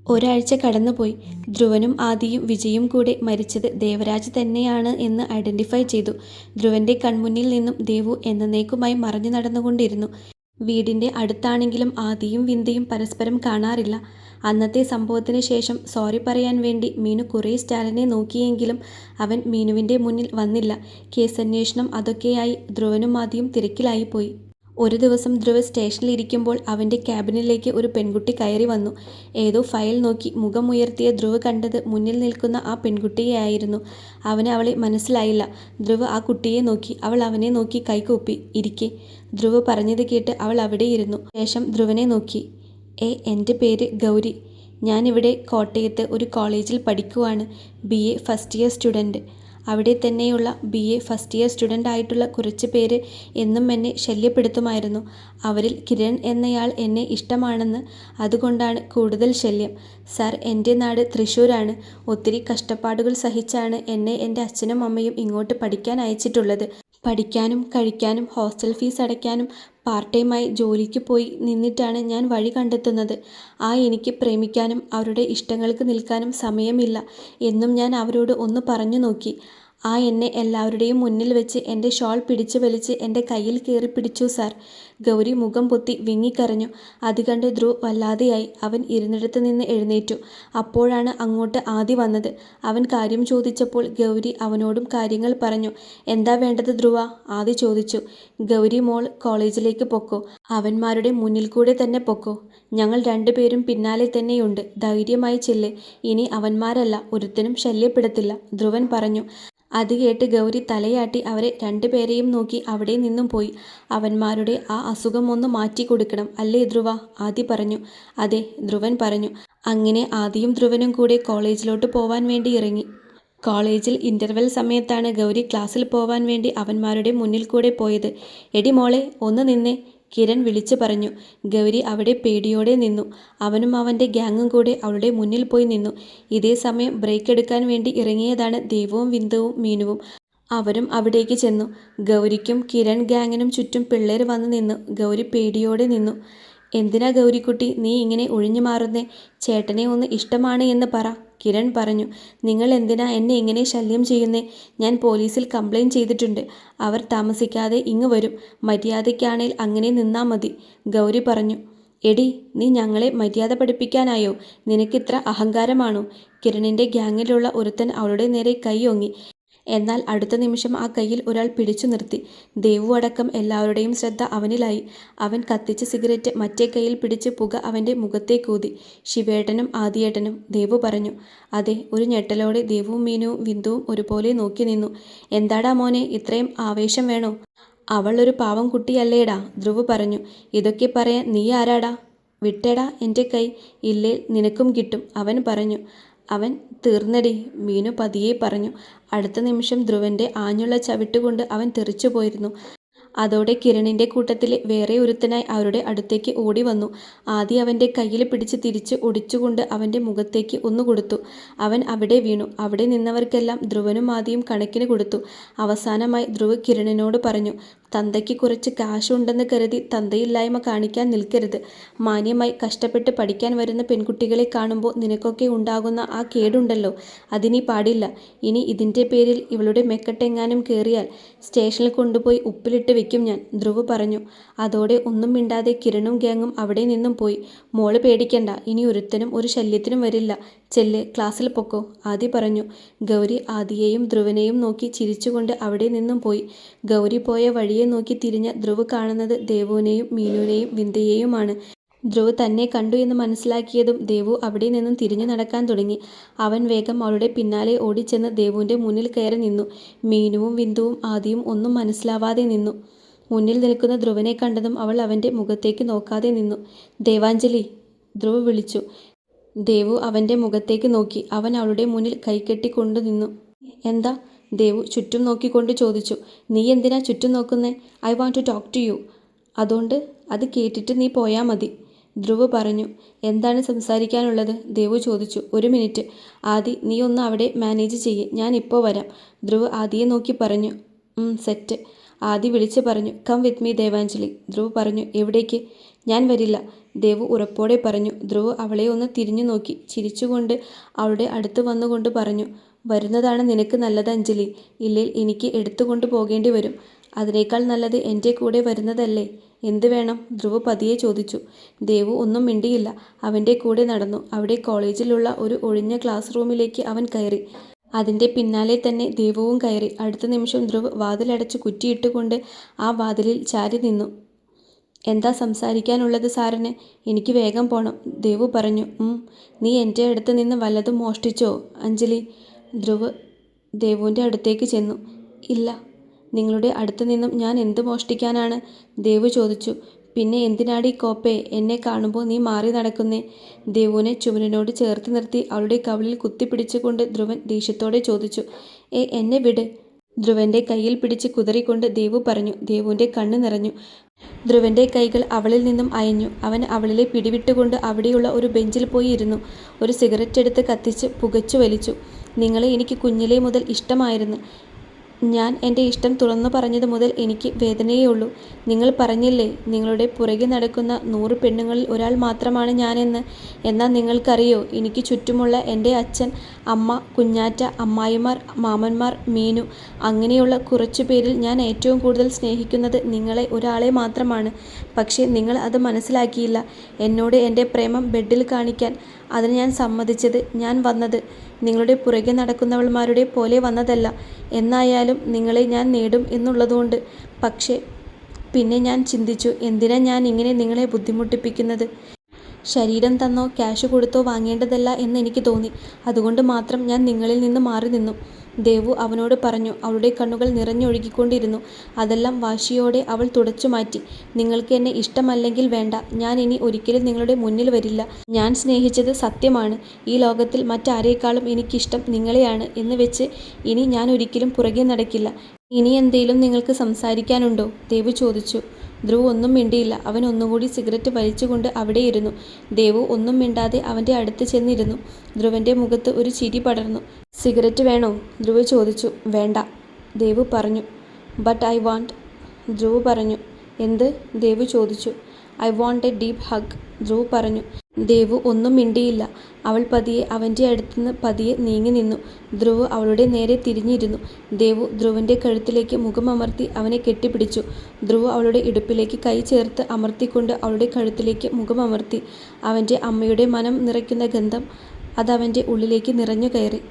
ഒരാഴ്ച കടന്നുപോയി. ധ്രുവനും ആദിയും വിജയും കൂടെ മരിച്ചത് ദേവരാജ് തന്നെയാണ് എന്ന് ഐഡന്റിഫൈ ചെയ്തു. ധ്രുവന്റെ കൺമുന്നിൽ നിന്നും ദേവു എന്നേക്കുമായി മറഞ്ഞു നടന്നുകൊണ്ടിരുന്നു. വീടിന്റെ അടുത്താണെങ്കിലും ആദിയും വിന്ദയും പരസ്പരം കാണാറില്ല. അന്നത്തെ സംഭവത്തിന് ശേഷം സോറി പറയാൻ വേണ്ടി മീനു കുറേ സ്റ്റാലിനെ നോക്കിയെങ്കിലും അവൻ മീനുവിന്റെ മുന്നിൽ വന്നില്ല. കേസന്വേഷണം അതൊക്കെയായി ധ്രുവനും ആദിയും തിരക്കിലായിപ്പോയി. ഒരു ദിവസം ധ്രുവ് സ്റ്റേഷനിലിരിക്കുമ്പോൾ അവന്റെ ക്യാബിനിലേക്ക് ഒരു പെൺകുട്ടി കയറി വന്നു. ഏതോ ഫയൽ നോക്കി മുഖമുയർത്തിയ ധ്രുവ് കണ്ടത് മുന്നിൽ നിൽക്കുന്ന ആ പെൺകുട്ടിയെയായിരുന്നു. അവന് അവളെ മനസ്സിലായില്ല. ധ്രുവ് ആ കുട്ടിയെ നോക്കി. അവൾ അവനെ നോക്കി കൈകൂപ്പി. ഇരിക്കെ. ധ്രുവ് പറഞ്ഞത് കേട്ട് അവൾ അവിടെ ഇരുന്നു. ശേഷം ധ്രുവനെ നോക്കി. എൻ്റെ പേര് ഗൗരി. ഞാനിവിടെ കോട്ടയത്ത് ഒരു കോളേജിൽ പഠിക്കുവാണ്. BA first year student. അവിടെ തന്നെയുള്ള BA ഫസ്റ്റ് ഇയർ സ്റ്റുഡൻ്റ് ആയിട്ടുള്ള കുറച്ച് പേര് എന്നും എന്നെ ശല്യപ്പെടുത്തുമായിരുന്നു. അവരിൽ കിരൺ എന്നയാൾ എന്നെ ഇഷ്ടമാണെന്ന്. അതുകൊണ്ടാണ് കൂടുതൽ ശല്യം. സാർ, എൻ്റെ നാട് തൃശ്ശൂരാണ്. ഒത്തിരി കഷ്ടപ്പാടുകൾ സഹിച്ചാണ് എന്നെ എൻ്റെ അച്ഛനും അമ്മയും ഇങ്ങോട്ട് പഠിക്കാൻ അയച്ചിട്ടുള്ളത്. പഠിക്കാനും കഴിക്കാനും ഹോസ്റ്റൽ ഫീസ് അടയ്ക്കാനും പാർട്ട് ടൈമായി ജോലിക്ക് പോയി നിന്നിട്ടാണ് ഞാൻ വഴി കണ്ടെത്തുന്നത്. എനിക്ക് പ്രേമിക്കാനും അവരുടെ ഇഷ്ടങ്ങൾക്ക് നിൽക്കാനും സമയമില്ല എന്നും ഞാൻ അവരോട് ഒന്ന് പറഞ്ഞു നോക്കി. എന്നെ എല്ലാവരുടെയും മുന്നിൽ വെച്ച് എൻ്റെ ഷോൾ പിടിച്ചു വലിച്ച് എൻ്റെ കയ്യിൽ കയറി പിടിച്ചു സാർ. ഗൗരി മുഖം പൊത്തി വിങ്ങിക്കരഞ്ഞു. അത് കണ്ട് ധ്രുവ് വല്ലാതെയായി. അവൻ ഇരുന്നിടത്ത് നിന്ന് എഴുന്നേറ്റു. അപ്പോഴാണ് അങ്ങോട്ട് ആദി വന്നത്. അവൻ കാര്യം ചോദിച്ചപ്പോൾ ഗൗരി അവനോടും കാര്യങ്ങൾ പറഞ്ഞു. എന്താ വേണ്ടത് ധ്രുവ? ആദി ചോദിച്ചു. ഗൗരി മോൾ കോളേജിലേക്ക് പൊക്കോ. അവന്മാരുടെ മുന്നിൽ കൂടെ തന്നെ പൊക്കോ. ഞങ്ങൾ രണ്ടുപേരും പിന്നാലെ തന്നെയുണ്ട്. ധൈര്യമായി ചെല്ല്. ഇനി അവന്മാരല്ല ഒരുത്തനും ശല്യപ്പെടുത്തില്ല, ധ്രുവൻ പറഞ്ഞു. അത് കേട്ട് ഗൗരി തലയാട്ടി അവരെ രണ്ടുപേരെയും നോക്കി അവിടെ നിന്നും പോയി. അവന്മാരുടെ ആ അസുഖം ഒന്ന് മാറ്റി കൊടുക്കണം അല്ലേ ധ്രുവ? ആദി പറഞ്ഞു. അതെ, ധ്രുവൻ പറഞ്ഞു. അങ്ങനെ ആദിയും ധ്രുവനും കൂടെ കോളേജിലോട്ട് പോവാൻ വേണ്ടി ഇറങ്ങി. കോളേജിൽ ഇന്റർവെൽ സമയത്താണ് ഗൗരി ക്ലാസ്സിൽ പോവാൻ വേണ്ടി അവന്മാരുടെ മുന്നിൽ കൂടെ പോയത്. എടി മോളെ, ഒന്ന് നിന്നേ, കിരൺ വിളിച്ചു പറഞ്ഞു. ഗൗരി അവിടെ പേടിയോടെ നിന്നു. അവനും അവൻ്റെ ഗ്യാങ്ങും കൂടെ അവളുടെ മുന്നിൽ പോയി നിന്നു. ഇതേ സമയം ബ്രേക്ക് എടുക്കാൻ വേണ്ടി ഇറങ്ങിയതാണ് ദേവുവും വിന്ദുവും മീനുവും. അവരും അവിടേക്ക് ചെന്നു. ഗൗരിക്കും കിരൺ ഗ്യാങ്ങിനും ചുറ്റും പിള്ളേർ വന്നു നിന്നു. ഗൗരി പേടിയോടെ നിന്നു. എന്തിനാ ഗൗരിക്കുട്ടി നീ ഇങ്ങനെ ഒഴിഞ്ഞു മാറുന്നേ? ചേട്ടനെ ഒന്ന് ഇഷ്ടമാണ് എന്ന് പറ, കിരൺ പറഞ്ഞു. നിങ്ങൾ എന്തിനാ എന്നെ ഇങ്ങനെ ശല്യം ചെയ്യുന്നേ? ഞാൻ പോലീസിൽ കംപ്ലൈൻറ്റ് ചെയ്തിട്ടുണ്ട്. അവർ താമസിക്കാതെ ഇങ്ങ് വരും. മര്യാദയ്ക്കാണേൽ അങ്ങനെ നിന്നാ മതി, ഗൗരി പറഞ്ഞു. എടി, നീ ഞങ്ങളെ മര്യാദ പഠിപ്പിക്കാനായോ? നിനക്കിത്ര അഹങ്കാരമാണോ? കിരണിൻ്റെ ഗ്യാങ്ങിലുള്ള ഒരുത്തൻ അവളുടെ നേരെ കൈ ഓങ്ങി. എന്നാൽ അടുത്ത നിമിഷം ആ കയ്യിൽ ഒരാൾ പിടിച്ചു നിർത്തി. ദേവു അടക്കം എല്ലാവരുടെയും ശ്രദ്ധ അവനിലായി. അവൻ കത്തിച്ച സിഗരറ്റ് മറ്റേ കയ്യിൽ പിടിച്ച് പുക അവൻ്റെ മുഖത്തേക്കൂതി. ശിവേട്ടനും ആദിയേട്ടനും, ദേവു പറഞ്ഞു. അതെ, ഒരു ഞെട്ടലോടെ ദേവുവും മീനുവും വിന്ദുവും ഒരുപോലെ നോക്കി നിന്നു. എന്താടാ മോനെ, ഇത്രയും ആവേശം വേണോ? അവൾ ഒരു പാവം കുട്ടിയല്ലേടാ, ധ്രുവ് പറഞ്ഞു. ഇതൊക്കെ പറയാൻ നീ ആരാടാ? വിട്ടേടാ എൻ്റെ കൈ, ഇല്ലേ നിനക്കും കിട്ടും, അവൻ പറഞ്ഞു. അവൻ തീർന്നടി, മീനു പതിയെ പറഞ്ഞു. അടുത്ത നിമിഷം ധ്രുവന്റെ ആഞ്ഞുള്ള ചവിട്ടുകൊണ്ട് അവൻ തെറിച്ചു പോയിരുന്നു. അതോടെ കിരണിന്റെ കൂട്ടത്തിലെ വേറെ ഒരുത്തനായി അവരുടെ അടുത്തേക്ക് ഓടി വന്നു. ആദ്യം അവന്റെ കയ്യിൽ പിടിച്ച് തിരിച്ച് ഒടിച്ചുകൊണ്ട് അവന്റെ മുഖത്തേക്ക് ഒന്ന് കൊടുത്തു. അവൻ അവിടെ വീണു. അവിടെ നിന്നവർക്കെല്ലാം ധ്രുവനും ആദിയും കണക്കിന് കൊടുത്തു. അവസാനമായി ധ്രുവ് കിരണിനോട് പറഞ്ഞു. തന്തയ്ക്ക് കുറച്ച് കാശുണ്ടെന്ന് കരുതി തന്തയില്ലായ്മ കാണിക്കാൻ നിൽക്കരുത്. മാന്യമായി കഷ്ടപ്പെട്ട് പഠിക്കാൻ വരുന്ന പെൺകുട്ടികളെ കാണുമ്പോൾ നിനക്കൊക്കെ ഉണ്ടാകുന്ന ആ കേടുണ്ടല്ലോ, അതിനി പാടില്ല. ഇനി ഇതിൻ്റെ പേരിൽ ഇവളുടെ മെക്കെട്ടെങ്ങാനും കയറിയാൽ സ്റ്റേഷനിൽ കൊണ്ടുപോയി ഉപ്പിലിട്ട് വെക്കും ഞാൻ, ധ്രുവ് പറഞ്ഞു. അതോടെ ഒന്നും മിണ്ടാതെ കിരണും ഗ്യാങ്ങും അവിടെ നിന്നും പോയി. മോള് പേടിക്കണ്ട, ഇനി ഒരുത്തനും ഒരു ശല്യത്തിനും വരില്ല. ചെല്ല്, ക്ലാസ്സിൽ പൊക്കോ, ആദി പറഞ്ഞു. ഗൗരി ആദിയെയും ധ്രുവനെയും നോക്കി ചിരിച്ചുകൊണ്ട് അവിടെ നിന്നും പോയി. ഗൗരി പോയ വഴിയെ നോക്കി തിരിഞ്ഞ ധ്രുവ് കാണുന്നത് ദേവുവിനെയും മീനുവിനെയും വിന്ദയെയുമാണ്. ധ്രുവ് തന്നെ കണ്ടു എന്ന് മനസ്സിലാക്കിയതും ദേവു അവിടെ നിന്നും തിരിഞ്ഞു നടക്കാൻ തുടങ്ങി. അവൻ വേഗം അവളുടെ പിന്നാലെ ഓടിച്ചെന്ന് ദേവുവിൻ്റെ മുന്നിൽ കയറി നിന്നു. മീനുവും വിന്ദുവും ആദിയും ഒന്നും മനസ്സിലാവാതെ നിന്നു. മുന്നിൽ നിൽക്കുന്ന ധ്രുവനെ കണ്ടതും അവൾ അവൻ്റെ മുഖത്തേക്ക് നോക്കാതെ നിന്നു. ദേവാഞ്ജലി, ധ്രുവ് വിളിച്ചു. ദേവു അവൻ്റെ മുഖത്തേക്ക് നോക്കി. അവൻ അവളുടെ മുന്നിൽ കൈകെട്ടിക്കൊണ്ടു നിന്നു. എന്താ? ദേവു ചുറ്റും നോക്കിക്കൊണ്ട് ചോദിച്ചു. നീ എന്തിനാ ചുറ്റും നോക്കുന്നേ? I want to talk to you. അതുകൊണ്ട് അത് കേട്ടിട്ട് നീ പോയാൽ മതി, ധ്രുവ് പറഞ്ഞു. എന്താണ് സംസാരിക്കാനുള്ളത്? ദേവു ചോദിച്ചു. ഒരു മിനിറ്റ് ആദി, നീ ഒന്ന് അവിടെ മാനേജ് ചെയ്യ്, ഞാൻ ഇപ്പോൾ വരാം, ധ്രുവ് ആദിയെ നോക്കി പറഞ്ഞു. സെറ്റ്, ആദി വിളിച്ചു പറഞ്ഞു. കം വിത്ത് മീ ദേവാഞ്ജലി, ധ്രുവ് പറഞ്ഞു. എവിടേക്ക്? ഞാൻ വരില്ല, ദേവു ഉറപ്പോടെ പറഞ്ഞു. ധ്രുവ് അവളെ ഒന്ന് തിരിഞ്ഞു നോക്കി ചിരിച്ചുകൊണ്ട് അവളുടെ അടുത്ത് വന്നുകൊണ്ട് പറഞ്ഞു. വരുന്നതാണ് നിനക്ക് നല്ലത് അഞ്ജലി. ഇല്ലേൽ എനിക്ക് എടുത്തുകൊണ്ട് പോകേണ്ടി വരും. അതിനേക്കാൾ നല്ലത് എൻ്റെ കൂടെ വരുന്നതല്ലേ. എന്ത് വേണം? ധ്രുവ് പതിയെ ചോദിച്ചു. ദേവു ഒന്നും മിണ്ടിയില്ല. അവൻ്റെ കൂടെ നടന്നു. അവിടെ കോളേജിലുള്ള ഒരു ഒഴിഞ്ഞ ക്ലാസ് റൂമിലേക്ക് അവൻ കയറി. അതിൻ്റെ പിന്നാലെ തന്നെ ദേവുവും കയറി. അടുത്ത നിമിഷം ധ്രുവ് വാതിലടച്ച് കുറ്റിയിട്ടുകൊണ്ട് ആ വാതിലിൽ ചാരി നിന്നു. എന്താ സംസാരിക്കാനുള്ളത് സാറിന്? എനിക്ക് വേഗം പോണം, ദേവു പറഞ്ഞു. നീ എൻ്റെ അടുത്ത് നിന്ന് വല്ലതും മോഷ്ടിച്ചോ അഞ്ജലി? ധ്രുവ് ദേവുവിൻ്റെ അടുത്തേക്ക് ചെന്നു. ഇല്ല. നിങ്ങളുടെ അടുത്ത് നിന്നും ഞാൻ എന്ത് മോഷ്ടിക്കാനാണ്? ദേവു ചോദിച്ചു. പിന്നെ എന്തിനാടി കോപ്പേ എന്നെ കാണുമ്പോൾ നീ മാറി നടക്കുന്നേ? ദേവുവിനെ ചുമരിനോട് ചേർത്ത് നിർത്തി അവളുടെ കവിളിൽ കുത്തിപ്പിടിച്ചുകൊണ്ട് ധ്രുവൻ ദേഷ്യത്തോടെ ചോദിച്ചു. എന്നെ വിട്. ധ്രുവൻ്റെ കയ്യിൽ പിടിച്ച് കുതറിക്കൊണ്ട് ദേവു പറഞ്ഞു. ദേവുവിൻ്റെ കണ്ണ് നിറഞ്ഞു. ധ്രുവൻ്റെ കൈകൾ അവളിൽ നിന്നും അയഞ്ഞു. അവൻ അവളിലെ പിടിവിട്ടുകൊണ്ട് അവിടെയുള്ള ഒരു ബെഞ്ചിൽ പോയി ഇരുന്നു. ഒരു സിഗരറ്റ് എടുത്ത് കത്തിച്ച് പുകച്ചു വലിച്ചു. നിങ്ങളെ എനിക്ക് കുഞ്ഞിലേ മുതൽ ഇഷ്ടമായിരുന്നു. ഞാൻ എൻ്റെ ഇഷ്ടം തുറന്നു പറഞ്ഞത് മുതൽ എനിക്ക് വേദനയേ ഉള്ളൂ. നിങ്ങൾ പറഞ്ഞില്ലേ നിങ്ങളുടെ പുറകെ നടക്കുന്ന 100 പെണ്ണുങ്ങളിൽ ഒരാൾ മാത്രമാണ് ഞാനെന്ന്. എന്നാൽ നിങ്ങൾക്കറിയോ, എനിക്ക് ചുറ്റുമുള്ള എൻ്റെ അച്ഛൻ, അമ്മ, കുഞ്ഞാറ്റ, അമ്മായിമാർ, മാമന്മാർ, മീനു, അങ്ങനെയുള്ള കുറച്ചു പേരിൽ ഞാൻ ഏറ്റവും കൂടുതൽ സ്നേഹിക്കുന്നത് നിങ്ങളെ ഒരാളെ മാത്രമാണ്. പക്ഷേ നിങ്ങൾ അത് മനസ്സിലാക്കിയില്ല. എന്നോട് എൻ്റെ പ്രേമം ബെഡിൽ കാണിക്കാൻ അതിന് ഞാൻ സമ്മതിച്ചത്, ഞാൻ വന്നത് നിങ്ങളുടെ പുറകെ നടക്കുന്നവൾമാരുടെ പോലെ വന്നതല്ല. എന്നായാലും നിങ്ങളെ ഞാൻ നേടും എന്നുള്ളതുകൊണ്ട്. പക്ഷേ പിന്നെ ഞാൻ ചിന്തിച്ചു, എന്തിനാ ഞാൻ ഇങ്ങനെ നിങ്ങളെ ബുദ്ധിമുട്ടിപ്പിക്കുന്നത്? ശരീരം തന്നോ ക്യാഷ് കൊടുത്തോ വാങ്ങേണ്ടതല്ല എന്ന് എനിക്ക് തോന്നി. അതുകൊണ്ട് മാത്രം ഞാൻ നിങ്ങളിൽ നിന്ന് മാറി നിന്നു, ദേവു അവനോട് പറഞ്ഞു. അവളുടെ കണ്ണുകൾ നിറഞ്ഞൊഴുകിക്കൊണ്ടിരുന്നു. അതെല്ലാം വാശിയോടെ അവൾ തുടച്ചു മാറ്റി. നിങ്ങൾക്ക് എന്നെ ഇഷ്ടമല്ലെങ്കിൽ വേണ്ട. ഞാൻ ഇനി ഒരിക്കലും നിങ്ങളുടെ മുന്നിൽ വരില്ല. ഞാൻ സ്നേഹിച്ചത് സത്യമാണ്. ഈ ലോകത്തിൽ മറ്റാരേക്കാളും എനിക്കിഷ്ടം നിങ്ങളെയാണ് എന്ന് വെച്ച് ഇനി ഞാൻ ഒരിക്കലും പുറകെ നടക്കില്ല. ഇനി എന്തേലും നിങ്ങൾക്ക് സംസാരിക്കാനുണ്ടോ? ദേവു ചോദിച്ചു. ധ്രുവ് ഒന്നും മിണ്ടിയില്ല. അവൻ ഒന്നുകൂടി സിഗരറ്റ് വലിച്ചുകൊണ്ട് അവിടെ ഇരുന്നു. ദേവു ഒന്നും മിണ്ടാതെ അവൻ്റെ അടുത്ത് ചെന്നിരുന്നു. ധ്രുവൻ്റെ മുഖത്ത് ഒരു ചിരി പടർന്നു. സിഗരറ്റ് വേണോ? ധ്രുവ് ചോദിച്ചു. വേണ്ട, ദേവു പറഞ്ഞു. But I want. ധ്രുവ് പറഞ്ഞു. എന്ത്? ദേവു ചോദിച്ചു. I want A deep hug, Dhruv പറഞ്ഞു. ദേവു ഒന്നും മിണ്ടിയില്ല. അവൾ പതിയെ അവൻ്റെ അടുത്തുനിന്ന് പതിയെ നീങ്ങി നിന്നു. ധ്രുവ് അവളുടെ നേരെ തിരിഞ്ഞിരുന്നു. ദേവു ധ്രുവൻ്റെ കഴുത്തിലേക്ക് മുഖമമർത്തി അവനെ കെട്ടിപ്പിടിച്ചു. ധ്രുവ് അവളുടെ ഇടുപ്പിലേക്ക് കൈ ചേർത്ത് അമർത്തിക്കൊണ്ട് അവളുടെ കഴുത്തിലേക്ക് മുഖമമർത്തി. അവൻ്റെ അമ്മയുടെ മനം നിറയ്ക്കുന്ന ഗന്ധം അതവൻ്റെ ഉള്ളിലേക്ക് നിറഞ്ഞു കയറി.